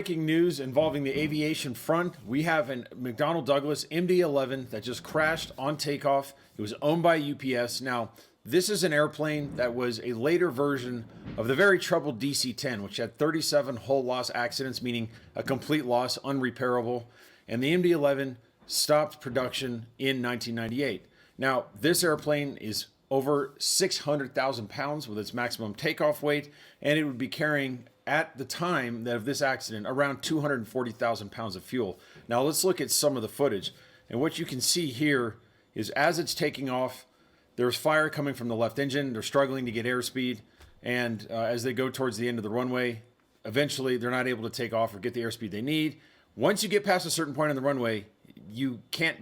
Breaking news involving the aviation front. We have a McDonnell Douglas MD-11 that just crashed on takeoff. It was owned by UPS. Now, this is an airplane that was a later version of the very troubled DC-10, which had 37 hull loss accidents, meaning a complete loss, unrepairable. And the MD-11 stopped production in 1998. Now, this airplane is over 600,000 pounds with its maximum takeoff weight, and it would be carrying, at the time of this accident, around 240,000 pounds of fuel. Now let's look at some of the footage. And what you can see here is as it's taking off, there's fire coming from the left engine. They're struggling to get airspeed. And as they go towards the end of the runway, eventually they're not able to take off or get the airspeed they need. Once you get past a certain point on the runway, you can't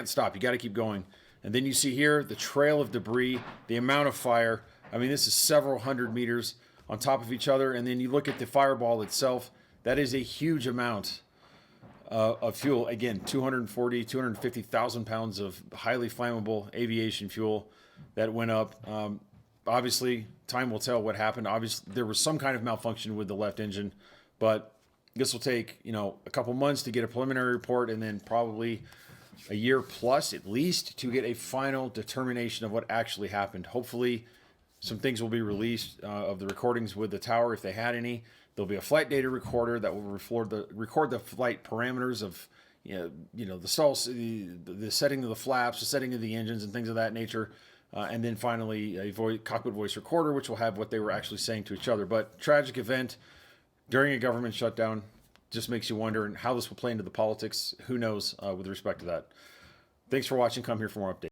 stop. You got to keep going. And then you see here the trail of debris, the amount of fire. I mean, this is several hundred meters on top of each other. And then you look at the fireball itself. That is a huge amount of fuel. Again, 250,000 pounds of highly flammable aviation fuel that went up. Obviously, time will tell what happened. Obviously, there was some kind of malfunction with the left engine, but this will take, a couple months to get a preliminary report, and then probably a year plus at least to get a final determination of what actually happened. Hopefully, some things will be released of the recordings with the tower if they had any. There'll be a flight data recorder that will record the flight parameters of the stall, the setting of the flaps, the setting of the engines, and things of that nature. And then finally, a cockpit voice recorder, which will have what they were actually saying to each other. But tragic event during a government shutdown just makes you wonder how this will play into the politics. Who knows with respect to that. Thanks for watching. Come here for more updates.